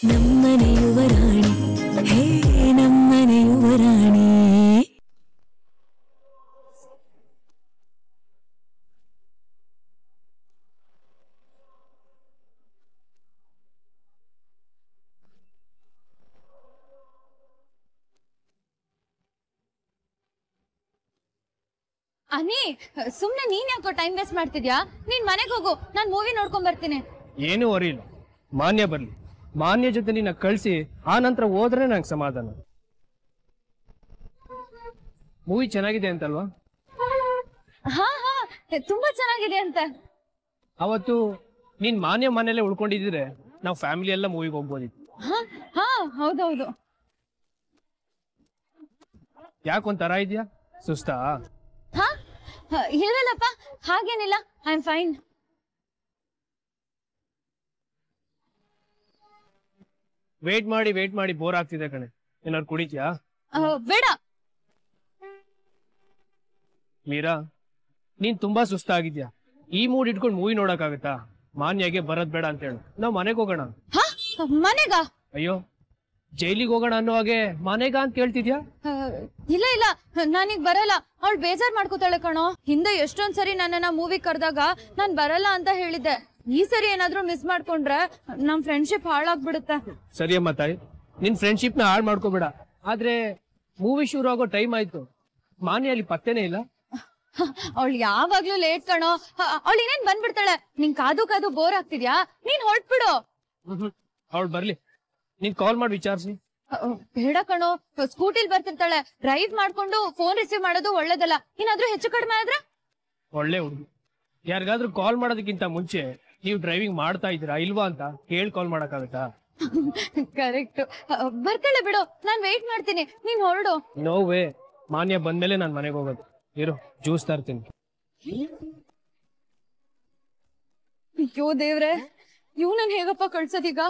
ನಮ್ಮನೆ ಯುವರಾಣಿ ಹೇ ನಮ್ಮನೆ ಯುವರಾಣಿ. ಅನಿ ಸುಮ್ನೆ ನೀನ್ ಯಾಕೋ ಟೈಮ್ ವೇಸ್ಟ್ ಮಾಡ್ತಿದ್ಯಾ? ನೀನ್ ಮನೆಗೆ ಹೋಗು, ನಾನ್ ಮೂವಿ ನೋಡ್ಕೊಂಡ್ ಬರ್ತೀನಿ. ಏನು ವರಿ ಇಲ್ಲ, ಮಾನ್ಯ ಬರ್ಲಿ. ಮಾನ್ಯ ಜೊತೆ ನಿನ್ನ ಕಳ್ಸಿ ಆ ನಂತರ ಹೋದ್ರೆ ನಂಗೆ ಸಮಾಧಾನ. ಮೂವಿ ಚೆನ್ನಾಗಿದೆ ಅಂತಲ್ವಾ? ಹಾ ಹಾ ತುಂಬಾ ಚೆನ್ನಾಗಿದೆ ಅಂತ. ಅವತ್ತು ನೀನ್ ಮಾನ್ಯ ಮನೆಯಲ್ಲೇ ಉಳ್ಕೊಂಡಿದ್ರೆ ನಾವು ಫ್ಯಾಮಿಲಿ ಎಲ್ಲ ಮೂವಿಗೆ ಹೋಗ್ಬೋದಿತ್ತು. ಹಾ ಹೌದೌದು. ಯಾಕೊಂತರ ಇದೆಯಾ? ಸುಸ್ತಾ? ಹಾ ಇಲ್ಲಲ್ಲಪ್ಪ, ಹಾಗೇನಿಲ್ಲ, ಐ ಆಮ್ ಫೈನ್. ವೇಟ್ ಮಾಡಿ ಬೋರ್ ಆಗ್ತಿದೆ ಕಣೆ. ಏನಾದ್ರು ಕುಡಿತ್ಯಾ? ಬೇಡ. ಮೀರಾ, ನೀನ್ ತುಂಬಾ ಸುಸ್ತಾಗಿದ್ಯಾ. ಈ ಮೂಡ್ ಇಟ್ಕೊಂಡು ಮೂವಿ ನೋಡಕ್ಕಾಗತ್ತಾ? ಮಾನ್ಯಗೆ ಬರದ್ ಬೇಡ ಅಂತ ಹೇಳು, ನಾವ್ ಮನೆಗೆ ಹೋಗೋಣ. ಮನೆಗ? ಅಯ್ಯೋ, ಜೈಲಿಗೆ ಹೋಗೋಣ ಅನ್ನೋ ಹಾಗೆ ಮನೆಗ ಅಂತ ಕೇಳ್ತಿದ್ಯಾ? ಇಲ್ಲ ಇಲ್ಲ, ನಾನೀಗ ಬರಲ್ಲ. ಅವಳು ಬೇಜಾರ್ ಮಾಡ್ಕೋತಾಳೆ ಕಣೋ. ಹಿಂದೆ ಎಷ್ಟೊಂದ್ ಸರಿ ನನ್ನನ್ನ ಮೂವಿ ಕರೆದಾಗ ನಾನ್ ಬರಲ್ಲ ಅಂತ ಹೇಳಿದ್ದೆ. ಈ ಸರಿ ಏನಾದ್ರೂ ಮಿಸ್ ಮಾಡ್ಕೊಂಡ್ರೆ ನಮ್ ಫ್ರೆಂಡ್ಶಿಪ್ ಹಾಳಾಗ್ಬಿಡುತ್ತೆ. ಸರಿ ಅಮ್ಮ ತಾಯಿ, ನಿನ್ ಫ್ರೆಂಡ್ಶಿಪ್ ನ ಹಾಳು ಮಾಡ್ಕೋಬೇಡ. ಆದ್ರೆ ಮೂವಿ ಶುರು ಆಗೋ ಟೈಮ್ ಆಯ್ತು, ಮಾನ್ಯ ಅಲ್ಲಿ ಪತ್ತೆನೇ ಇಲ್ಲ. ಅವಳು ಯಾವಾಗ್ಲೂ ಲೇಟ್ ಕಣೋ. ಅವಳು ಇನ್ನೇನ್ ಬಂದ್ಬಿಡ್ತಾಳೆ. ನಿಂಗ್ ಕಾದು ಬೋರ್ ಆಗ್ತಿದ್ಯಾ? ನೀನ್ ಹೊರಟ್ಬಿಡು. ಅವಳು ಬರ್ಲಿ, ನೀನ್ ಕಾಲ್ ಮಾಡಿ ವಿಚಾರಿಸಿ. ಬೇಡ ಕಣೋ, ಸ್ಕೂಟಿಲ್ ಬರ್ತಿರ್ತಾಳೆ. ಡ್ರೈವ್ ಮಾಡ್ಕೊಂಡು ಫೋನ್ ರಿಸೀವ್ ಮಾಡೋದು ಒಳ್ಳೇದಲ್ಲ. ಏನಾದ್ರೂ ಹೆಚ್ಚು ಕಡಿಮೆ ಆದ್ರೆ? ಒಳ್ಳೆ ಹುಡುಗಿ. ಯಾರಿಗಾದ್ರೂ ಕಾಲ್ ಮಾಡೋದಕ್ಕಿಂತ ಮುಂಚೆ ನೀವು ಡ್ರೈವಿಂಗ್ ಮಾಡ್ತಾ ಇದ್ದೀರಾ ಇಲ್ವಾ ಅಂತ ಕೇಳಿ ಕಾಲ್ ಮಾಡಕ್ಕಾಗತ್ತಾ? ಕರೆಕ್ಟ್. ಬರ್ತಾಳೆ ಬಿಡು, ನಾನ್ ವೇಟ್ ಮಾಡ್ತೀನಿ, ನೀನ್ ಹೊರಡು. ನೋ ವೇ, ಮಾನ್ಯ ಬಂದ್ಮೇಲೆ ನಾನ್ ಮನೆಗೆ ಹೋಗೋದು. ಇರು, ಜ್ಯೂಸ್ ತರ್ತೀನಿ. ಅಯ್ಯೋ ದೇವ್ರೆ, ಇವ್ನನ್ ಹೇಗಪ್ಪ ಕಳ್ಸೋದೀಗ?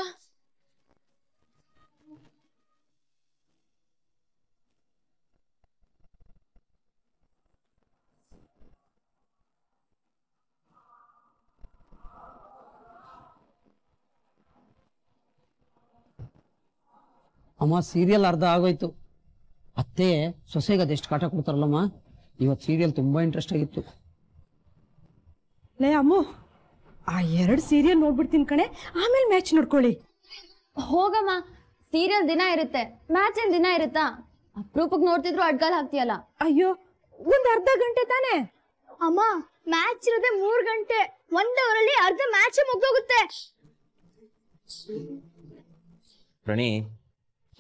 ಅಮ್ಮ ಸೀರಿಯಲ್ ಅರ್ಧ ಆಗೋಯ್ತು. ಅತ್ತೆ ಸೊಸೆಗೆ ಅದೆಷ್ಟು ಕಾಟ ಕೊಡ್ತಾರಲ್ಲಮ್ಮ. ಇವತ್ತು ಸೀರಿಯಲ್ ತುಂಬಾ ಇಂಟ್ರೆಸ್ಟ್ ಆಗಿತ್ತು. ಲೇ ಅಮ್ಮು, ಆ 2 ಸೀರಿಯಲ್ ನೋಡ್ಬಿಡ್ತೀನಿ ಕಣೆ, ಆಮೇಲೆ ಮ್ಯಾಚ್ ನೋಡ್ಕೊಳ್ಳಿ. ಹೋಗಮ್ಮ, ಸೀರಿಯಲ್ ದಿನ ಇರುತ್ತೆ, ಮ್ಯಾಚ್ ಏನ್ ದಿನ ಇರುತ್ತಾ? ಅಪ್ರೂಪಕ್ ನೋಡ್ತಿದ್ರು ಅಡ್ಗಾಲ್ ಹಾಕ್ತಿಯಲ್ಲ. ಅಯ್ಯೋ, ಒಂದ್ ಅರ್ಧ ಗಂಟೆ ತಾನೆ ಅಮ್ಮ. ಮ್ಯಾಚ್ ಇರೋದೆ 3 ಗಂಟೆ, 1 ಅವರಲ್ಲಿ ಅರ್ಧ ಮ್ಯಾಚ್ ಮುಗ್ದೋಗುತ್ತೆ. ಪ್ರಣಿ,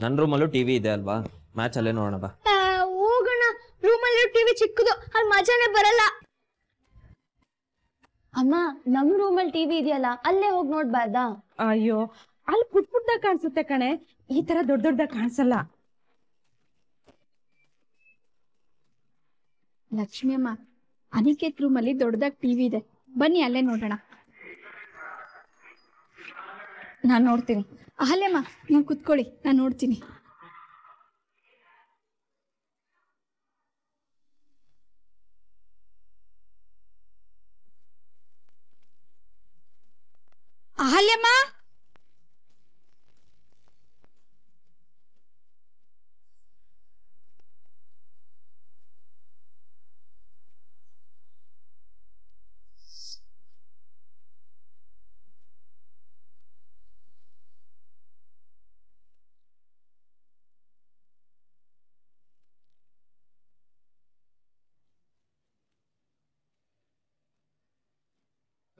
ನನ್ನ ರೂಮಲ್ಲೂ ಟಿವಿ ಇದೆ ಅಲ್ವಾ, ಮ್ಯಾಚ್ ಅಲ್ಲೇ ನೋಡೋಣ ಬಾ. ಹೋಗೋಣ, ರೂಮಲ್ಲಿ ಟಿವಿ ಚಿಕ್ಕದು, ಅಲ್ಲಿ ಮಜಾನೇ ಬರಲ್ಲ. ಅಮ್ಮ, ನಮ್ ರೂಮಲ್ಲಿ ಟಿವಿ ಇದೆಯಲ್ಲ, ಅಲ್ಲೇ ಹೋಗಿ ನೋಡ್ಬಾರ್ದಾ? ಅಯ್ಯೋ, ಅಲ್ಲಿ ಪುಟ್ ಪುಟ್ದಾಗ ಕಾಣಿಸುತ್ತೆ ಕಣೆ, ಈ ತರ ದೊಡ್ಡ ದೊಡ್ಡದಾಗ ಕಾಣಿಸಲ್ಲ. ಲಕ್ಷ್ಮಿ ಅಮ್ಮ, ಅನಿಕೇತ್ ರೂಮಲ್ಲಿ ದೊಡ್ಡದಾಗ ಟಿವಿ ಇದೆ, ಬನ್ನಿ ಅಲ್ಲೇ ನೋಡೋಣ. ನಾನ್ ನೋಡ್ತೀನಿ. ಅಹಲ್ಯಮ್ಮ, ನೀವು ಕುತ್ಕೊಳ್ಳಿ, ನಾನು ನೋಡ್ತೀನಿ. ಅಹಲ್ಯಮ್ಮ,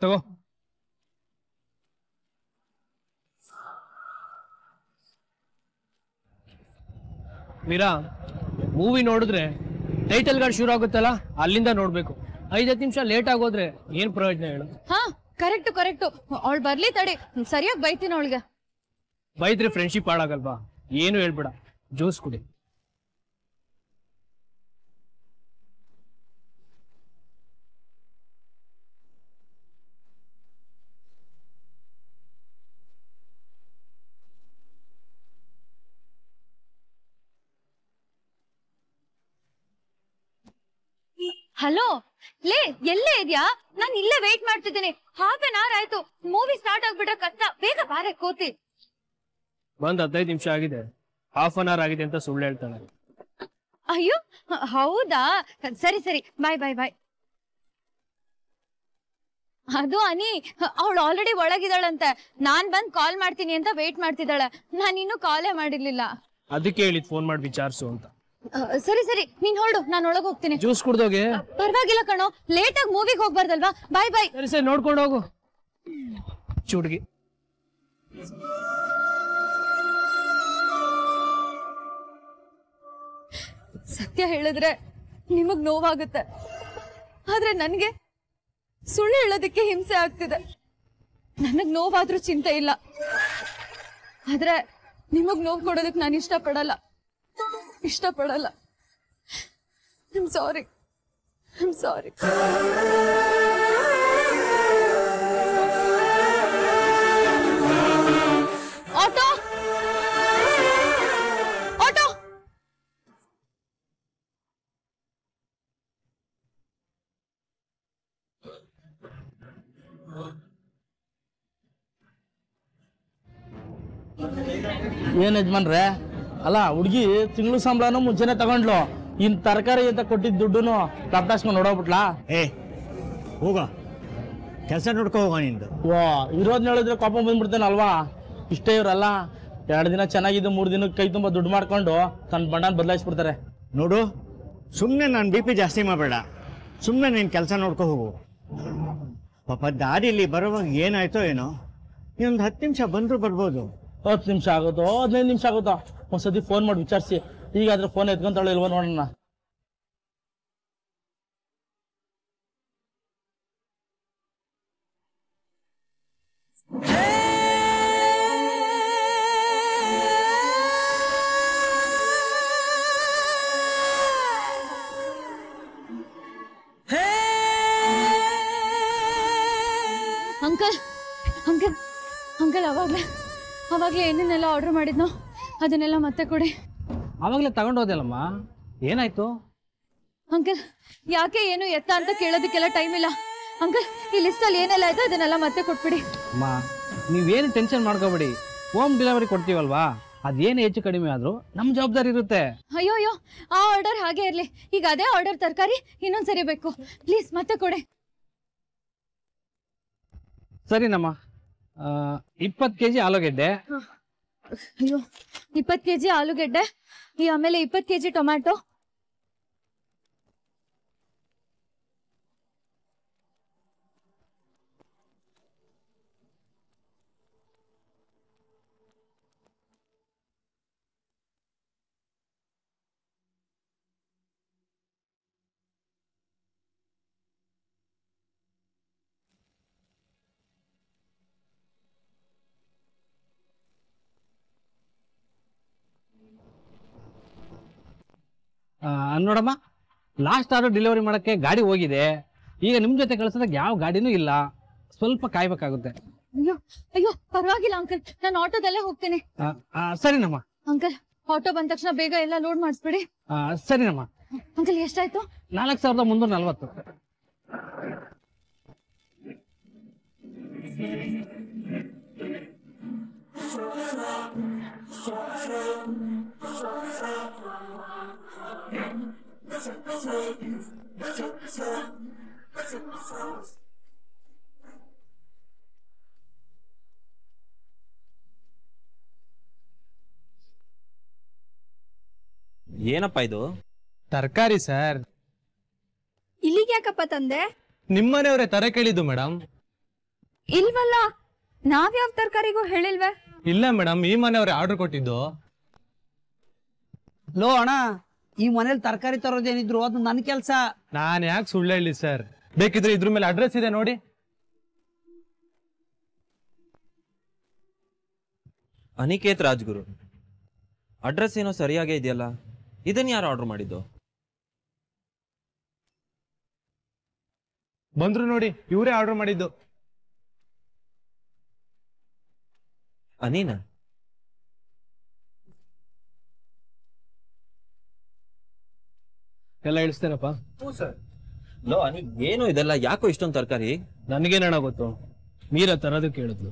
ತಗೋ. ಮೀರಾ, ಮೂವಿ ನೋಡಿದ್ರೆ ಟೈಟಲ್ ಗಾರ್ಡ್ ಶುರು ಆಗುತ್ತಲ್ಲ, ಅಲ್ಲಿಂದ ನೋಡ್ಬೇಕು. 5 ನಿಮಿಷ ಲೇಟ್ ಆಗೋದ್ರೆ ಏನ್ ಪ್ರಯೋಜನ ಹೇಳು? ಹಾ ಕರೆಕ್ಟು. ಅವಳು ಬರ್ಲಿ ತಡಿ, ಸರಿಯಾಗಿ ಬೈತೀನಿ ಅವಳಿಗೆ. ಬೈದ್ರೆ ಫ್ರೆಂಡ್ಶಿಪ್ ಹಾಳಾಗಲ್ವಾ? ಏನು ಹೇಳ್ಬೇಡ, ಜ್ಯೂಸ್ ಕುಡಿ. ಹಲೋ ಲೇ, ಎಲ್ಲೇ ಇದ್ಯಾ? ನಾನು ಇಲ್ಲೇ ವೇಟ್ ಮಾಡ್ತಿದ್ದೀನಿ. 1/2 an hour ಆಯ್ತು. ಮೂವಿ ಸ್ಟಾರ್ಟ್ ಆಗ್ಬಿಟ್ರೆ ಕಷ್ಟ. ಬೇಗ ಬಾರೆ ಕೋತಿ. ಬಂದ್ 15 ನಿಮಿಷ ಆಗಿದೆ, ಹಾಫ್ ಅನ್ ಅವರ್ ಆಗಿದೆ ಅಂತ ಸುಳ್ಳು ಹೇಳ್ತಾಳೆ. ಅಯ್ಯೋ ಹೌದಾ, ಸರಿ ಸರಿ, ಬಾಯ್ ಬಾಯ್ ಬಾಯ್. ಅದು ಅನಿ, ಅವಳು ಆಲ್ರೆಡಿ ಒಳಗಿದ್ದಾಳಂತೆ. ನಾನ್ ಬಂದ್ ಕಾಲ್ ಮಾಡ್ತೀನಿ ಅಂತ ವೇಟ್ ಮಾಡ್ತಿದ್ದಾಳೆ. ನಾನು ಇನ್ನೂ ಕಾಲೇ ಮಾಡಿರ್ಲಿಲ್ಲ. ಅದಕ್ಕೆ ಹೇಳಿದ್ ಫೋನ್ ಮಾಡಿ ವಿಚಾರಿಸು ಅಂತ. ಸರಿ ಸರಿ, ನೀನ್ ಹೊರಡು, ನಾನು ಒಳಗೆ ಹೋಗ್ತೀನಿ. ಜ್ಯೂಸ್ ಕುಡ್ದೋಗೆ. ಪರವಾಗಿಲ್ಲ ಕಣೋ, ಲೇಟ್ ಆಗಿ ಮೂವಿಗೆ ಹೋಗ್ಬಾರ್ದಲ್ವಾ. ಬಾಯ್ ಬಾಯ್. ಸರಿ ಸರಿ, ನೋಡ್ಕೊಂಡು ಹೋಗು ಚುಡ್ಗಿ. ಸತ್ಯ ಹೇಳಿದ್ರೆ ನಿಮಗ್ ನೋವಾಗುತ್ತೆ, ಆದ್ರೆ ನನ್ಗೆ ಸುಳ್ಳು ಹೇಳೋದಕ್ಕೆ ಹಿಂಸೆ ಆಗ್ತಿದೆ. ನನಗ್ ನೋವಾದ್ರೂ ಚಿಂತೆ ಇಲ್ಲ, ಆದ್ರೆ ನಿಮಗ್ ನೋವು ಕೊಡೋದಕ್ಕೆ ನಾನು ಇಷ್ಟಪಡಲ್ಲ. I'm sorry. ಆಟೋ ಏನ್ ಯಜಮಾನ್ರೆ, ಅಲ್ಲ ಹುಡುಗಿ ತಿಂಗಳು ಸಂಬಳನು ಮುಂಚೆನೆ ತಗೊಂಡ್ಲು, ಇನ್ ತರಕಾರಿ ಅಂತ ಕೊಟ್ಟಿದ್ ದುಡ್ಡುನು ತಪ್ಪಾಸ್ಕೊಂಡು ನೋಡೋಗ್ಬಿಟ್ಲಾ? ಹೋಗ ಕೆಲಸ ನೋಡ್ಕೊ ಹೋಗ ನಿಂದು. ವಾ, ಇರೋದ್ನ ಹೇಳಿದ್ರೆ ಕೋಪ ಬಂದ್ಬಿಡ್ತೇನಲ್ವಾ? ಇಷ್ಟೇ ಇವ್ರಲ್ಲ, 2 ದಿನ ಚೆನ್ನಾಗಿದ್ದು 3 ದಿನಕ್ಕೆ ಕೈ ತುಂಬ ದುಡ್ಡು ಮಾಡ್ಕೊಂಡು ತನ್ನ ಬಣ್ಣನ ಬದಲಾಯಿಸ್ಬಿಡ್ತಾರೆ. ನೋಡು, ಸುಮ್ಮನೆ ನಾನು BP ಜಾಸ್ತಿ ಮಾಡಬೇಡ, ಸುಮ್ಮನೆ ನೀನು ಕೆಲಸ ನೋಡ್ಕೊ ಹೋಗು. ಪಾಪ ದಾರಿಲಿ ಬರೋವಾಗ ಏನಾಯ್ತೋ ಏನೋ, ಇನ್ನೊಂದು 10 ನಿಮಿಷ ಬಂದರೂ ಬರ್ಬೋದು. 10 ನಿಮಿಷ ಆಗುತ್ತೋ 15 ನಿಮಿಷ ಆಗುತ್ತೋ, ಒಂದ್ಸತಿ ಫೋನ್ ಮಾಡಿ ವಿಚಾರಿಸಿ. ಈಗಾದ್ರೆ ಫೋನ್ ಎತ್ಕೊಂತಾಳೆ ಇಲ್ವೋ ನೋಡೋಣ. ಅಂಕಲ್ ಅಂಕಲ್ ಅಂಕಲ್, ಅವಾಗ್ಲೇ ಏನೇನೆಲ್ಲ ಆರ್ಡರ್ ಮಾಡಿದ್ನೋ ಅದನ್ನೆಲ್ಲ ಮತ್ತೆ ಕೊಡಿ. ಅವಾಗಲೇ ತಗೊಂಡೋದಲ್ಲಮ್ಮ, ಏನಾಯ್ತು? ಅಂಕಲ್, ಯಾಕೆ ಏನು ಎತ್ತ ಅಂತ ಕೇಳೋದಕ್ಕೆಲ್ಲ ಟೈಮ್ ಇಲ್ಲ. ಅಂಕಲ್, ಈ ಲಿಸ್ಟಲ್ಲಿ ಏನೆಲ್ಲ ಆಯ್ತು ಅದನ್ನೆಲ್ಲ ಮತ್ತೆ ಕೊಟ್ಬಿಡಿ. ಅಮ್ಮ, ನೀವೇನು ಟೆನ್ಷನ್ ಮಾಡ್ಕೋಬೇಡಿ, ಹೋಮ್ ಡೆಲಿವರಿ ಕೊಡ್ತೀವಲ್ವಾ, ಅದೇನು ಹೆಚ್ಚು ಕಡಿಮೆ ಆದ್ರೂ ನಮ್ಮ ಜವಾಬ್ದಾರಿ ಇರುತ್ತೆ. ಅಯ್ಯೋ ಆ ಆರ್ಡರ್ ಹಾಗೆ ಇರ್ಲಿ. ಈಗ ಅದೇ ಆರ್ಡರ್ ತರಕಾರಿ ಇನ್ನೊಂದ್ಸರಿ ಬೇಕು, ಪ್ಲೀಸ್ ಮತ್ತೆ ಕೊಡಿ. ಸರಿನಮ್ಮ, 20 kg ಆಲೂಗೆಡ್ಡೆ. ಅಯ್ಯೋ, 20 kg ಆಲೂಗೆಡ್ಡೆ, ಆಮೇಲೆ 20 kg ಟೊಮ್ಯಾಟೊ. ನೋಡಮ್ಮ, ಲಾಸ್ಟ್ ಆರ್ಡರ್ ಡೆಲಿವರಿ ಮಾಡಕ್ಕೆ ಗಾಡಿ ಹೋಗಿದೆ. ಈಗ ನಿಮ್ ಜೊತೆ ಕಳ್ಸೋದಕ್ಕೆ ಯಾವ ಗಾಡಿನೂ ಇಲ್ಲ, ಸ್ವಲ್ಪ ಕಾಯ್ಬೇಕಾಗುತ್ತೆ. ಅಯ್ಯೋ ಅಯ್ಯೋ, ಪರವಾಗಿಲ್ಲ ಅಂಕಲ್, ನಾನು ಆಟೋದಲ್ಲೇ ಹೋಗ್ತೀನಿ. ಸರಿನಮ್ಮ. ಅಂಕಲ್, ಆಟೋ ಬಂದ ತಕ್ಷಣ ಬೇಗ ಎಲ್ಲ ಲೋಡ್ ಮಾಡಿಸ್ಬಿಡಿ. ಸರಿನಮ್ಮ. ಅಂಕಲ್, ಎಷ್ಟಾಯ್ತು? 4340. ಏನಪ್ಪ ಇದು? ತರಕಾರಿ ಸರ್. ಇಲ್ಲಿಗೆ ಯಾಕಪ್ಪ ತಂದೆ? ನಿಮ್ಮನೆಯವರೇ ತರ ಕೇಳಿದ್ದು ಮೇಡಮ್. ಇಲ್ವಲ್ಲ, ನಾವ್ಯಾವ ತರಕಾರಿಗೂ ಹೇಳಿಲ್ವೇ? ಇಲ್ಲ ಮೇಡಮ್, ಈ ಮನೆಯವರೇ ಆರ್ಡರ್ ಕೊಟ್ಟಿದ್ದು. ಲೋ ಅಣ್ಣ, ಈ ಮನೇಲಿ ತರಕಾರಿ ತರೋದೇನಿದ್ರು ಅದು ನನ್ನ ಕೆಲಸ. ನಾನು ಯಾಕೆ ಸುಳ್ಳು ಹೇಳಿ ಸರ್, ಬೇಕಿದ್ರೆ ಇದ್ರ ಮೇಲೆ ಅಡ್ರೆಸ್ ಇದೆ ನೋಡಿ. ಅನಿಕೇತ್ ರಾಜ್ಗುರು, ಅಡ್ರೆಸ್ ಏನೋ ಸರಿಯಾಗೇ ಇದೆಯಲ್ಲ, ಇದನ್ನ ಯಾರು ಆರ್ಡರ್ ಮಾಡಿದ್ದು? ಬಂದ್ರು ನೋಡಿ, ಇವರೇ ಆರ್ಡರ್ ಮಾಡಿದ್ದು. ಅನೀನಾ? ಎಲ್ಲ ಇಳಿಸ್ತೇನಪ್ಪ. ಲೋ ಅನಿ, ಏನು ಇದೆಲ್ಲ? ಯಾಕೋ ಇಷ್ಟೊಂದು ತರಕಾರಿ? ನನಗೇನಣ ಗೊತ್ತು, ಮೀರಾ ತರೋದಕ್ಕೆ ಹೇಳಿದ್ಲು.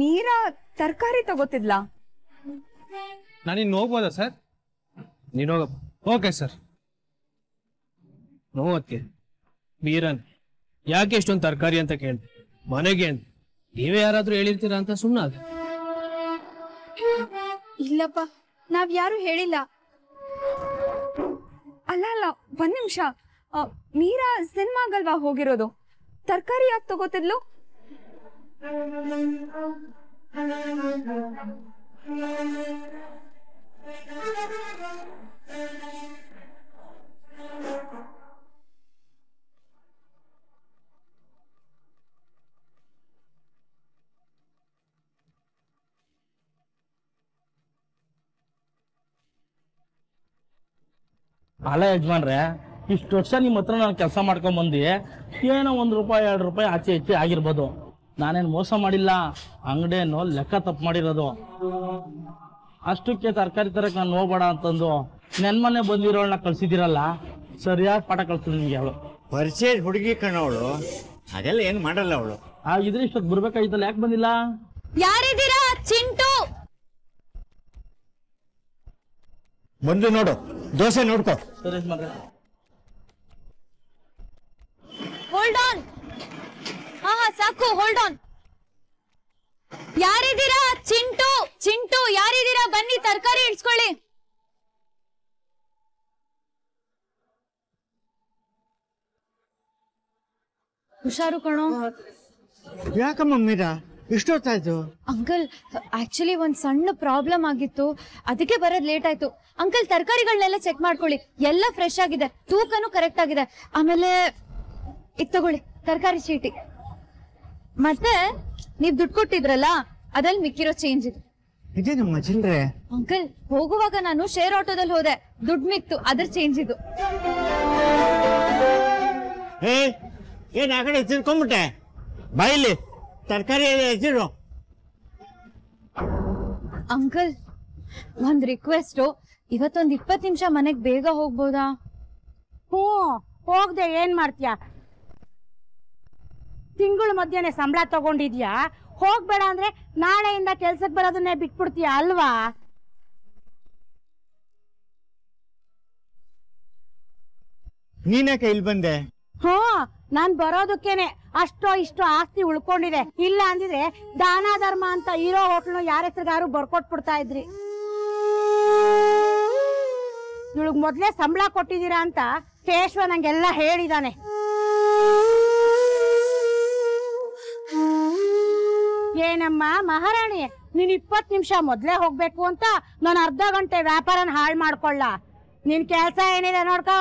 ಮೀರಾ ತರಕಾರಿ ತಗೋತಿದ್ಲಾ? ನಾನಿನ್ನು ಹೋಗ್ಬೋದಾ ಸರ್? ನೀನು ಹೋಗಪ್ಪ. Okay sir. ನೋವತ್ಗೆ ಮೀರನ್ ಯಾಕೆ ಎಷ್ಟೊಂದು ತರಕಾರಿ ಅಂತ ಕೇಳ್ದೆ, ಮನೆಗೆ ಅಂತ ನೀವೇ ಯಾರಾದ್ರೂ ಹೇಳಿರ್ತೀರಾ ಅಂತ ಸುಮ್ಮನಾದ. ಇಲ್ಲಪ್ಪ, ನಾವ್ ಯಾರು ಹೇಳಿಲ್ಲ. ಅಲ್ಲ ಅಲ್ಲ, ಒಂದ್ ನಿಮಿಷ. ಮೀರಾ ಸಿನಿಮಾಗಲ್ವಾ ಹೋಗಿರೋದು? ತರಕಾರಿ ಯಾಕೆ ತಗೋತಿದ್ಲು? ಅಲ್ಲ ಯಜಮಾನ್ರೆ, ಇಷ್ಟು ವರ್ಷ ನಿಮ್ಮ ಹತ್ರ ನಾನು ಕೆಲಸ ಮಾಡ್ಕೊಂಡ್ ಬಂದು ಏನೋ 1 ರೂಪಾಯಿ 2 ರೂಪಾಯಿ ಆಚೆ ಹೆಚ್ಚೆ ಆಗಿರ್ಬೋದು. ನಾನೇನು ಮೋಸ ಮಾಡಿಲ್ಲ, ಅಂಗಡಿಯನ್ನು ಲೆಕ್ಕ ತಪ್ಪು ಮಾಡಿರೋದು. ಅಷ್ಟಕ್ಕೆ ತರಕಾರಿ ತರಕ್ಕೆ ನಾನು ಹೋಗ್ಬೇಡ ಅಂತಂದು ನೆನ್ಮನೆ ಬಂದಿರೋಳನ್ನ ಕಳ್ಸಿದಿರಲ್ಲ, ಸರಿಯಾಗಿ ಪಾಠ ಕಳ್ಸಿದ್ರು ನಿಮ್ಗೆ. ಅವಳು ಪರಿಚಯ ಹುಡುಗಿ ಕಣವಳು, ಅದೆಲ್ಲ ಏನು ಮಾಡಲ್ಲ ಅವಳು. ಆಗಿದ್ರೆ ಇಷ್ಟೊತ್ತು ಬರ್ಬೇಕಾಗಿತ್ತಲ್ಲ, ಯಾಕೆ ಬಂದಿಲ್ಲ? ಯಾರಿದ್ದೀರಾ? ಚಿಂಟು ಬಂದು ನೋಡು, ದೋಸೆ ನೋಡ್ಕೋ. ಸರಿ ಯಜಮಾನ್ರೆ. Hold on. ಹಾ ಸಾಕು, ಹೋಲ್ಡ್ ಆನ್. ಯಾರಿದ್ದೀರಾ? ಚಿಂಟು ಚಿಂಟು ಯಾರಿದ್ದೀರಾ? ಬನ್ನಿ ತರಕಾರಿ ಇಡ್ಸ್ಕೊಳ್ಳಿ. ಹುಷಾರು ಕಣೋ. ಯಾಕಮ್ಮ ಮೀರಾ ಇಷ್ಟೊತ್ತಾಯ್ತು? ಅಂಕಲ್, ಆಕ್ಚುಲಿ ಒಂದ್ ಸಣ್ಣ ಪ್ರಾಬ್ಲಮ್ ಆಗಿತ್ತು, ಅದಕ್ಕೆ ಬರೋದ್ ಲೇಟ್ ಆಯ್ತು. ಅಂಕಲ್, ತರಕಾರಿಗಳನ್ನೆಲ್ಲ ಚೆಕ್ ಮಾಡ್ಕೊಳ್ಳಿ, ಎಲ್ಲ ಫ್ರೆಶ್ ಆಗಿದೆ, ತೂಕನೂ ಕರೆಕ್ಟ್ ಆಗಿದೆ. ಆಮೇಲೆ ಇದ್ ತಗೊಳ್ಳಿ ತರಕಾರಿ ಚೀಟಿ, ಮತ್ತೆ ನೀವ್ ದುಡ್ಡು ಕೊಟ್ಟಿದ್ರಲ್ಲ ಅದ್ರಲ್ಲಿ ಮಿಕ್ಕಿರೋ ಚೇಂಜ್ ಇದೆ. ಇದೇನಮ್ಮ ಚಿಲ್ರೆ? ಅಂಕಲ್, ಹೋಗುವಾಗ ನಾನು ಶೇರ್ ಆಟೋದಲ್ಲಿ ಹೋದೆ, ದುಡ್ಡು ಮಿಕ್ತು, ಅದ್ರ ಚೇಂಜ್ ಇದು. ಏನ್ ಆ ಕಡೆ ತಿಳ್ಕೊಂಬಿಟ್ಟೆ? ಬಾಯಿಲಿ ತರಕಾರಿ ಹೆಚ್ಚಿರು. ಅಂಕಲ್, ಒಂದ್ ರಿಕ್ವೆಸ್ಟ್, ಇವತ್ತೊಂದ್ 20 ನಿಮಿಷ ಮನೆಗ್ ಬೇಗ ಹೋಗ್ಬೋದಾ? ಹೋಗ್ದೆ ಏನ್ ಮಾಡ್ತೀಯಾ? ತಿಂಗಳ ಮಧ್ಯಾಹ್ನ ಸಂಬಳ ತಗೊಂಡಿದ್ಯಾ? ಹೋಗ್ಬೇಡ ಅಂದ್ರೆ ನಾಳೆಯಿಂದ ಕೆಲ್ಸಕ್ಕೆ ಬರೋದನ್ನೇ ಬಿಟ್ಬಿಡ್ತೀಯ ಅಲ್ವಾ? ನೀನ್ಯಾಕೆ ಇಲ್ಲಿ ಬಂದೆ? ನಾನ್ ಬರೋದಕ್ಕೇನೆ ಅಷ್ಟೋ ಇಷ್ಟೋ ಆಸ್ತಿ ಉಳ್ಕೊಂಡಿದೆ. ಇಲ್ಲ ಅಂದಿದ್ರೆ ದಾನ ಧರ್ಮ ಅಂತ ಇರೋ ಹೋಟ್ಲು ಯಾರ ಹೆಸರಿಗಾರು ಬರ್ಕೊಟ್ಬಿಡ್ತಾ ಇದ್ರಿ. ಇವಳಿಗೆ ಮೊದ್ಲೇ ಸಂಬಳ ಕೊಟ್ಟಿದ್ದೀರಾ ಅಂತ ಕೇಶವ ನಂಗೆಲ್ಲ ಹೇಳಿದಾನೆ. ಏನಮ್ಮ ಮಹಾರಾಣಿ, ನೀನ್ 20 ನಿಮಿಷ ಮೊದ್ಲೇ ಹೋಗ್ಬೇಕು ಅಂತ ನಾನು ಅರ್ಧ ಗಂಟೆ ವ್ಯಾಪಾರನ ಹಾಳು ಮಾಡ್ಕೊಳ್ಳ. ನಿನ್ ಕೆಲ್ಸ ಏನಿದೆ ನೋಡ್ಕೋ.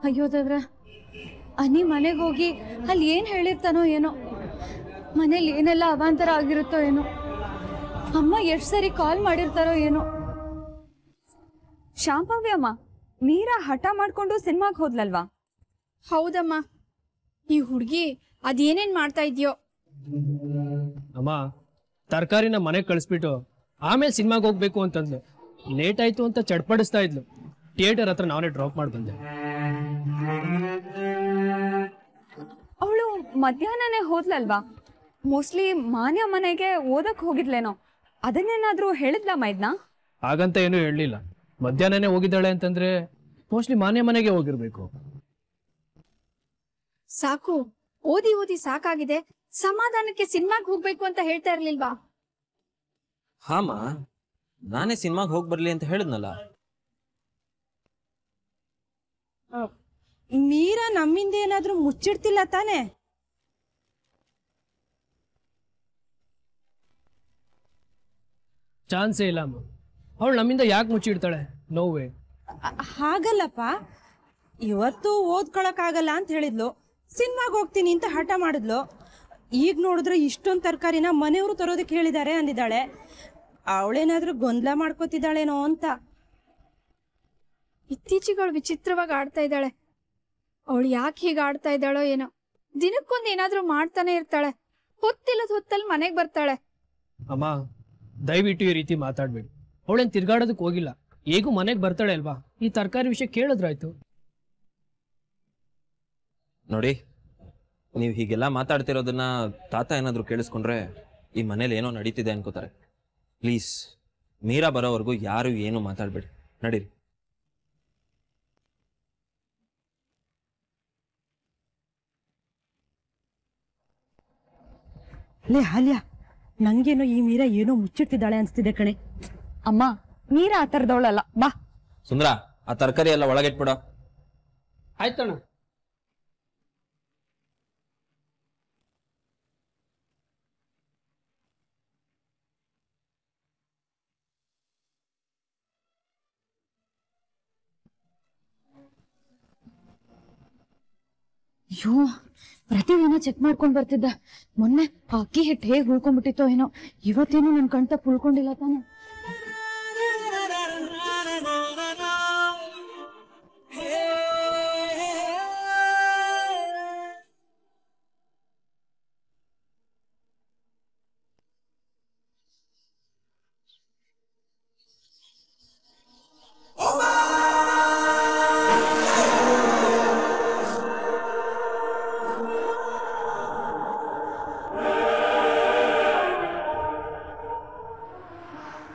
ಅಯ್ಯೋ ದೇವ್ರ, ಅನಿ ಮನೆಗೆ ಹೋಗಿ ಅಲ್ಲಿ ಏನ್ ಹೇಳಿರ್ತಾನೋ ಏನೋ, ಮನೇಲಿ ಏನೆಲ್ಲ ಅವಾಂತರ ಆಗಿರುತ್ತೋ ಏನೋ, ಅಮ್ಮ ಎಷ್ಟ್ ಸರಿ ಕಾಲ್ ಮಾಡಿರ್ತಾರೋ ಏನೋ. ಶಾಂಭವ್ಯಮ್ಮ, ಮೀರಾ ಹಠ ಮಾಡ್ಕೊಂಡು ಸಿನಿಮಾಗ್ ಹೋದ್ಲಲ್ವಾ? ಹೌದಮ್ಮ, ಈ ಹುಡುಗಿ ಅದೇನೇನ್ ಮಾಡ್ತಾ ಇದೆಯೋ. ಅಮ್ಮ, ತರಕಾರಿನ ಮನೆಗೆ ಕಳಿಸ್ಬಿಟ್ಟು ಆಮೇಲೆ ಸಿನಿಮಾಗೆ ಹೋಗ್ಬೇಕು ಅಂತಂದ್ಲು. ಲೇಟ್ ಆಯ್ತು ಅಂತ ಚಡ್ಪಡಿಸ್ತಾ ಇದ್ಲು. ಥಿಯೇಟರ್ ಹತ್ರ ನಾನೇ ಡ್ರಾಪ್ ಮಾಡಿ ಬಂದೆ. ಅವಳು ಮಧ್ಯಾಹ್ನನೇ ಹೋದ್ಲಲ್ವಾ? ಮೋಸ್ಟ್ಲಿ ಮಾನ್ಯ ಮನೆಗೆ ಓದಕ್ ಹೋಗಿದ್ಲೇನೋ, ಅದನ್ನೇನಾದ್ರೂ ಹೇಳಿದ್ಲ ಮೈದ್ನ? ಹಾಗಂತ ಏನೂ ಹೇಳಲಿಲ್ಲ. ಮಧ್ಯಾಹ್ನನೇ ಹೋಗಿದ್ದಾಳೆ ಅಂತಂದ್ರೆ ಮೋಸ್ಟ್ಲಿ ಮಾನ್ಯ ಮನೆಗೆ ಹೋಗಿರ್ಬೇಕು. ಸಾಕು, ಓದಿ ಓದಿ ಸಾಕಾಗಿದೆ, ಸಮಾಧಾನಕ್ಕೆ ಸಿನಿಮಾಗ್ ಹೋಗ್ಬೇಕು ಅಂತ ಹೇಳ್ತಾ ಇರ್ಲಿಲ್ವಾ? ಹಾಮ, ನಾನೇ ಸಿನಿಮಾಗೆ ಹೋಗಿ ಬರ್ಲಿ ಅಂತ ಹೇಳಿದ್ನಲ್ಲ. ಮೀರಾ ನಮ್ಮಿಂದ ಏನಾದ್ರೂ ಮುಚ್ಚಿಡ್ತಿಲ್ಲ ತಾನೆ? ಚಾನ್ಸೇ ಇಲ್ಲ ಅಮ್ಮ. ಅವಳು ನಮ್ಮಿಂದ ಯಾಕೆ ಮುಚ್ಚಿಡ್ತಾಳೆ? ನೋವೇ. ಹಾಗಲ್ಲಪ್ಪ, ಇವತ್ತು ಓದ್ಕೊಳಕ್ಕಾಗಲ್ಲ ಅಂತ ಹೇಳಿದ್ಲು, ಸಿನಿಮಾಗ್ ಹೋಗ್ತೀನಿ ಅಂತ ಹಠ ಮಾಡಿದ್ಲು. ಈಗ ನೋಡಿದ್ರೆ ಇಷ್ಟೊಂದು ತರಕಾರಿನ ಮನೆಯವರು ತರೋದಕ್ಕೆ ಹೇಳಿದ್ದಾರೆ ಅಂದಿದ್ದಾಳೆ. ಅವಳೇನಾದ್ರೂ ಗೊಂದಲ ಮಾಡ್ಕೋತಿದ್ದಾಳೇನೋ ಅಂತ. ಇತ್ತೀಚೆಗಳು ವಿಚಿತ್ರವಾಗಿ ಆಡ್ತಾ ಇದ್ದಾಳೆ. ಅವಳು ಯಾಕೆ ಹೀಗೆ ಆಡ್ತಾ ಇದ್ದಾಳೋ ಏನೋ. ದಿನಕ್ಕೊಂದು ಏನಾದ್ರೂ ಮಾಡ್ತಾನೆ ಇರ್ತಾಳೆ. ಹೊತ್ತಿಲ್ಲದ ಹೊತ್ತಲ್ಲಿ ಮನೆಗೆ ಬರ್ತಾಳೆ. ಅಮ್ಮ, ದಯವಿಟ್ಟು ಈ ರೀತಿ ಮಾತಾಡ್ಬೇಡಿ. ಅವಳೇನು ತಿರ್ಗಾಡೋದಕ್ಕೆ ಹೋಗಿಲ್ಲ. ಹೇಗೂ ಮನೆಗೆ ಬರ್ತಾಳೆ ಅಲ್ವಾ, ಈ ತರಕಾರಿ ವಿಷಯ ಕೇಳಿದ್ರಾಯ್ತು. ನೋಡಿ, ನೀವು ಹೀಗೆಲ್ಲ ಮಾತಾಡ್ತಿರೋದನ್ನ ತಾತ ಏನಾದರೂ ಕೇಳಿಸ್ಕೊಂಡ್ರೆ ಈ ಮನೇಲಿ ಏನೋ ನಡೀತಿದೆ ಅನ್ಕೋತಾರೆ. ಪ್ಲೀಸ್, ಮೀರಾ ಬರೋವರೆಗೂ ಯಾರು ಏನು ಮಾತಾಡಬೇಡಿ, ನಡೀರಿ. ಲೇ ಹಾಲ್ಯ, ನಂಗೇನೋ ಈ ಮೀರಾ ಏನೋ ಮುಚ್ಚಿಡ್ತಿದ್ದಾಳೆ ಅನ್ಸ್ತಿದೆ ಕಣೆ. ಅಮ್ಮ, ಮೀರಾ ಆ ಥರದವಳಲ್ಲ, ಬಾ. ಸುಂದ್ರ, ಆ ತರಕಾರಿ ಎಲ್ಲ ಒಳಗಿಟ್ಬಿಡ. ಆಯ್ತಣ್ಣ. ಅಯ್ಯೋ, ಪ್ರತಿದಿನ ಚೆಕ್ ಮಾಡ್ಕೊಂಡ್ ಬರ್ತಿದ್ದೆ. ಮೊನ್ನೆ ಅಕ್ಕಿ ಹಿಟ್ಟು ಹೇಗೆ ಉಳ್ಕೊಂಡ್ಬಿಟ್ಟಿತ್ತೋ ಏನೋ, ಇವತ್ತೇನು ನನ್ ಕಣ್ ತಪ್ಪು ಉಳ್ಕೊಂಡಿಲ್ಲ ತಾನೆ.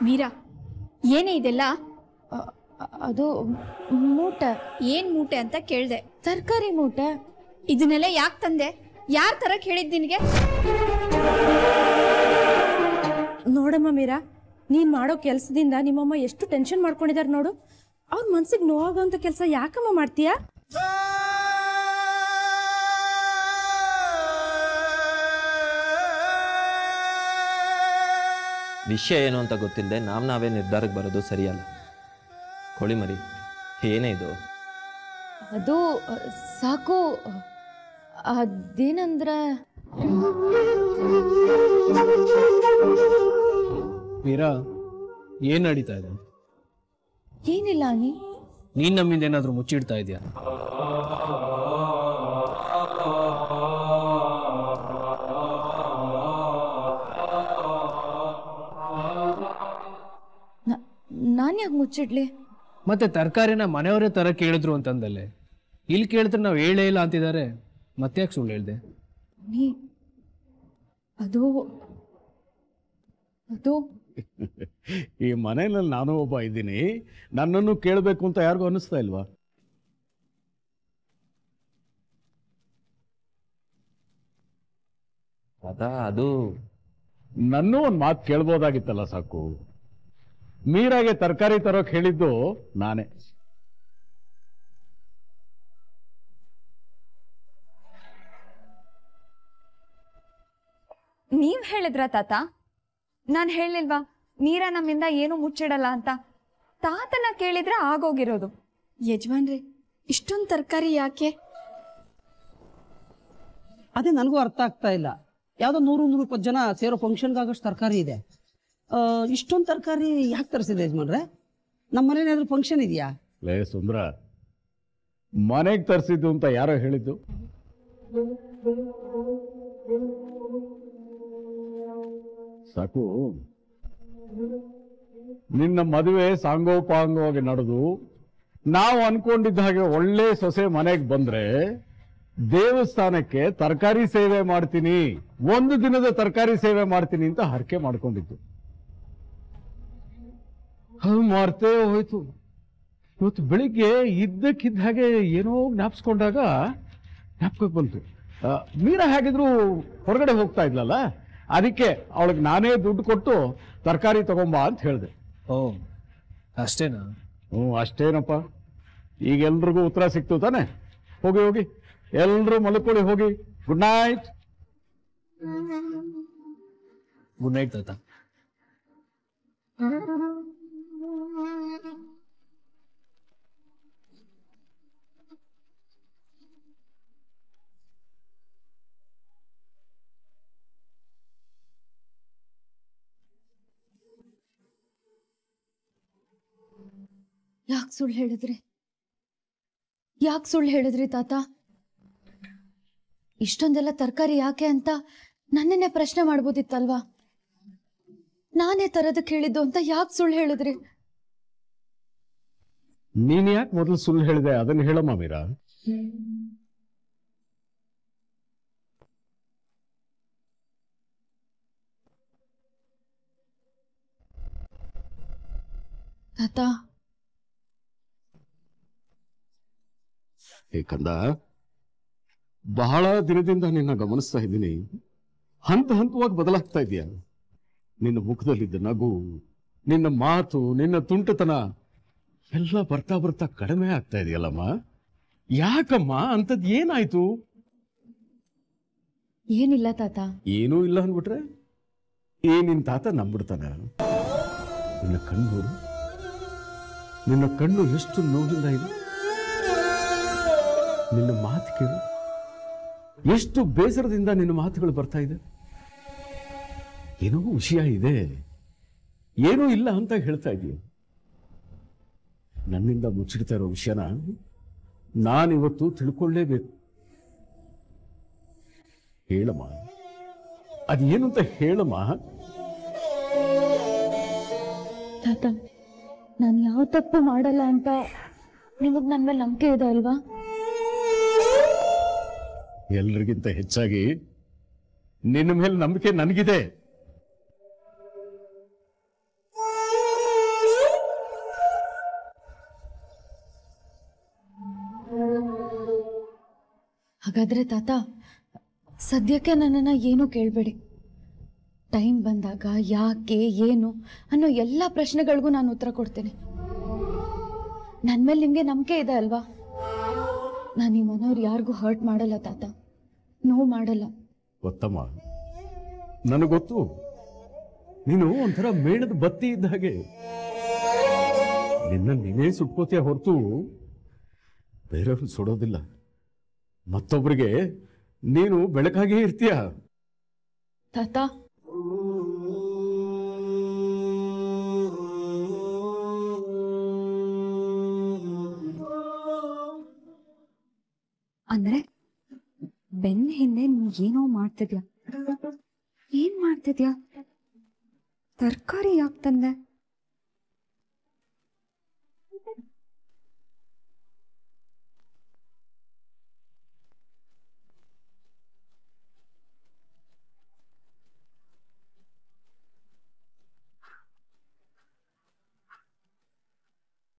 ಮೀರಾ, ಏನೇ ಇದೆಲ್ಲ? ಅದು ಮೂಟೆ. ಏನ್ ಮೂಟೆ ಅಂತ ಕೇಳ್ದೆ. ತರಕಾರಿ ಮೂಟೆ. ಇದನ್ನೆಲ್ಲ ಯಾಕೆ ತಂದೆ? ಯಾರ್ ತರಕ್ ಹೇಳಿದ್ ನಿನಗೆ? ನೋಡಮ್ಮ ಮೀರಾ, ನೀನ್ ಮಾಡೋ ಕೆಲ್ಸದಿಂದ ನಿಮ್ಮಮ್ಮ ಎಷ್ಟು ಟೆನ್ಷನ್ ಮಾಡ್ಕೊಂಡಿದಾರೆ ನೋಡು. ಅವ್ರ ಮನ್ಸಿಗೆ ನೋವಾಗೋಂಥ ಕೆಲಸ ಯಾಕಮ್ಮ ಮಾಡ್ತೀಯಾ? ವಿಷಯ ಏನು ಅಂತ ಗೊತ್ತಿಲ್ಲದೆ ನಾವೇ ನಿರ್ಧಾರಕ್ಕೆ ಬರೋದು ಸರಿಯಲ್ಲ. ಕೋಳಿ ಮರಿ, ಏನೇ ಇದು? ಅದು ಸಾಕು. ಅದೇನಂದ್ರೆ ಮೀರಾ, ಏನ್ ನಡೀತಾ ಇದೆ? ಏನಿಲ್ಲ ನೀ. ನೀನ್ ನಮ್ಮಿಂದ ಏನಾದ್ರೂ ಮುಚ್ಚಿಡ್ತಾ ಇದೆಯಾ? ನಾನ್ ಯಾಕೆ ಮುಚ್ಚಿಡ್ಲಿ? ಮತ್ತೆ ತರಕಾರಿನ ಮನೆಯವರೇ ತರ ಕೇಳಿದ್ರು ಅಂತಂದಲ್ಲೇ, ಇಲ್ಲಿ ಕೇಳಿದ್ರೆ ನಾವು ಹೇಳೇ ಇಲ್ಲ ಅಂತಿದ್ದಾರೆ. ಮತ್ತೆ ಯಾಕೆ ಸುಳ್ಳು ಹೇಳ್ದೆ? ನೀ ಅದು ಅದು ಈ ಮನೆಯಲ್ಲಿ ನಾನು ಒಬ್ಬ ಇದ್ದೀನಿ, ನನ್ನನ್ನು ಕೇಳಬೇಕು ಅಂತ ಯಾರಿಗೂ ಅನ್ನಿಸ್ತಾ ಇಲ್ವಾ? ಅದು ನನ್ನೂ ಒಂದು ಮಾತು ಕೇಳ್ಬೋದಾಗಿತ್ತಲ್ಲ ಸಾಕು. ಮೀರಾಗೆ ತರಕಾರಿ ತರೋಕ್ ಹೇಳಿದ್ದು ನಾನೇ. ನೀವ್ ಹೇಳಿದ್ರ ತಾತ? ನಾನ್ ಹೇಳಿಲ್ವಾ ಮೀರಾ ನಮ್ಮಿಂದ ಏನು ಮುಚ್ಚಿಡಲ್ಲ ಅಂತ? ತಾತನ ಕೇಳಿದ್ರೆ ಆಗೋಗಿರೋದು. ಯಜಮಾನ್ರೆ, ಇಷ್ಟೊಂದು ತರಕಾರಿ ಯಾಕೆ? ಅದೇ ನನಗೂ ಅರ್ಥ ಆಗ್ತಾ ಇಲ್ಲ. ಯಾವುದೋ 100-120 ಜನ ಸೇರೋ ಫಂಕ್ಷನ್ಗಾಗಷ್ಟು ತರಕಾರಿ ಇದೆ. ಇಷ್ಟೊಂದು ತರಕಾರಿ ಯಾಕೆ ತರಿಸಿದೆ ಯಜಮಾನ್ರೆ? ನಮ್ಮ ಮನೇನಾದ್ರೂ ಫಂಕ್ಷನ್ ಇದೆಯಾ? ಲೇ ಸುಂದ್ರ, ಮನೆಗೆ ತರಿಸಿದ್ದು ಅಂತ ಯಾರೋ ಹೇಳಿದ್ದು? ಸಾಕು, ನಿನ್ನ ಮದುವೆ ಸಾಂಗೋಪಾಂಗವಾಗಿ ನಡೆದು ನಾವು ಅನ್ಕೊಂಡಿದ್ದ ಹಾಗೆ ಒಳ್ಳೆ ಸೊಸೆ ಮನೆಗೆ ಬಂದ್ರೆ ದೇವಸ್ಥಾನಕ್ಕೆ ತರಕಾರಿ ಸೇವೆ ಮಾಡ್ತೀನಿ, 1 ದಿನದ ತರಕಾರಿ ಸೇವೆ ಮಾಡ್ತೀನಿ ಅಂತ ಹರಕೆ ಮಾಡ್ಕೊಂಡಿದ್ದು. ಅದು ಮಾರ್ತೇ ಹೋಯ್ತು. ಇವತ್ತು ಬೆಳಿಗ್ಗೆ ಇದ್ದಕ್ಕಿದ್ದ ಹಾಗೆ ಏನೋ ಜ್ಞಾಪಿಸ್ಕೊಂಡಾಗ ಜ್ಞಾಪಕಕ್ಕೆ ಬಂತು, ಮೀರಾ ಹೇಗಿದ್ರು ಹೊರಗಡೆ ಹೋಗ್ತಾ ಇದ್ಲಲ್ಲ, ಅದಕ್ಕೆ ಅವಳಿಗೆ ನಾನೇ ದುಡ್ಡು ಕೊಟ್ಟು ತರಕಾರಿ ತಗೊಂಬಾ ಅಂತ ಹೇಳಿದೆ. ಓ, ಅಷ್ಟೇನಾ? ಅಷ್ಟೇನಪ್ಪ. ಈಗ ಎಲ್ರಿಗೂ ಉತ್ತರ ಸಿಕ್ತು ತಾನೆ? ಹೋಗಿ ಹೋಗಿ ಎಲ್ರೂ ಮಲ್ಕೊಳ್ಳಿ, ಹೋಗಿ. Good night. ಗುಡ್ ನೈಟ್ ತಾತ. ಯಾಕೆ ಸುಳ್ಳು ಹೇಳಿದ್ರಿ? ಯಾಕೆ ಸುಳ್ಳು ಹೇಳಿದ್ರಿ ತಾತ? ಇಷ್ಟೊಂದೆಲ್ಲ ತರಕಾರಿ ಯಾಕೆ ಅಂತ ನನ್ನನ್ನೇ ಪ್ರಶ್ನೆ ಮಾಡ್ಬೋದಿತ್ತಲ್ವಾ? ನಾನೇ ತರೋದಕ್ಕೆ ಹೇಳಿದ್ದು ಅಂತ ಯಾಕೆ ಸುಳ್ಳು ಹೇಳಿದ್ರಿ? ನೀನ್ ಯಾಕೆ ಮೊದಲು ಸುಳ್ಳು ಹೇಳಿದೆ ಅದನ್ನ ಹೇಳಮ್ಮ ಮೀರಾ. ತಾತ, ಕಂದ, ಬಹಳ ದಿನದಿಂದ ನಿನ್ನ ಗಮನಿಸ್ತಾ ಇದ್ದೀನಿ. ಹಂತ ಹಂತವಾಗಿ ಬದಲಾಗ್ತಾ ಇದೆಯಾ. ನಿನ್ನ ಮುಖದಲ್ಲಿದ್ದ ನಗು, ನಿನ್ನ ಮಾತು, ನಿನ್ನ ತುಂಟತನ ಎಲ್ಲ ಬರ್ತಾ ಬರ್ತಾ ಕಡಿಮೆ ಆಗ್ತಾ ಇದೆಯಲ್ಲಮ್ಮ. ಯಾಕಮ್ಮ, ಅಂತದ್ ಏನಾಯ್ತು? ಏನಿಲ್ಲ ತಾತ. ಏನೂ ಇಲ್ಲ ಅಂದ್ಬಿಟ್ರೆ ನಿನ್ ತಾತ ನಂಬಿಡ್ತಾನ? ನಿನ್ನ ಕಣ್ಣು ನೋಡು, ನಿನ್ನ ಕಣ್ಣು ಎಷ್ಟು ನೋವಿಂದ ಇದೆ. ನಿನ್ನ ಮಾತು ಕೇಳು, ಎಷ್ಟು ಬೇಸರದಿಂದ ನಿನ್ನ ಮಾತುಗಳು ಬರ್ತಾ ಇದೆ. ಏನೋ ವಿಷಯ ಇದೆ, ಏನೂ ಇಲ್ಲ ಅಂತ ಹೇಳ್ತಾ ಇದೀಯ. ನನ್ನಿಂದ ಮುಚ್ಚಿಡ್ತಾ ಇರೋ ವಿಷಯನ ನಾನಿವತ್ತು ತಿಳ್ಕೊಳ್ಳೇಬೇಕು. ಹೇಳಮ್ಮ, ಅದೇನು ಅಂತ ಹೇಳಮ್ಮ. ತಾತ, ನಾನು ಯಾವ ತಪ್ಪು ಮಾಡಲ್ಲ ಅಂತ ನಿಮಗ್ ನನ್ ಮೇಲೆ ನಂಬಿಕೆ ಇದೆ ಅಲ್ವಾ? ಎಲ್ರಿಗಿಂತ ಹೆಚ್ಚಾಗಿ ನಿನ್ನ ಮೇಲೆ ನಂಬಿಕೆ ನನಗಿದೆ. ಹಾಗಾದ್ರೆ ತಾತ, ಸದ್ಯಕ್ಕೆ ನನ್ನನ್ನ ಏನೂ ಕೇಳಬೇಡಿ. ಟೈಮ್ ಬಂದಾಗ ಯಾಕೆ ಏನು ಅನ್ನೋ ಎಲ್ಲ ಪ್ರಶ್ನೆಗಳಿಗೂ ನಾನು ಉತ್ತರ ಕೊಡ್ತೇನೆ. ನನ್ನ ಮೇಲೆ ನಿಮ್ಗೆ ನಂಬಿಕೆ ಇದೆ ಅಲ್ವಾ? ನಾನು ಈ ಮನೆಯವ್ರು ಯಾರಿಗೂ ಹರ್ಟ್ ಮಾಡಲ್ಲ ತಾತ, ನೋವು ಮಾಡಲ್ಲ. ಗೊತ್ತಮ್ಮ, ನನಗೊತ್ತು. ನೀನು ಒಂಥರ ಮೇಣದ ಬತ್ತಿ ಇದ್ದ ಹಾಗೆ. ನಿನ್ನ ನೀನೇ ಸುಟ್ಕೋತೀಯ ಹೊರತು ಬೇರೆಯವ್ರು ಸುಡೋದಿಲ್ಲ. ಮತ್ತೊಬ್ಬರಿಗೆ ನೀನು ಬೆಳಕಾಗೇ ಇರ್ತೀಯ. ತಾತ, ಅಂದ್ರೆ ಬೆನ್ನ ಹಿಂದೆ ನೀನ್ ಏನೋ ಮಾಡ್ತಿದ್ಯಾ? ಏನ್ ಮಾಡ್ತಿದ್ಯಾ? ತರಕಾರಿ ಯಾಕೆ ತಂದೆ?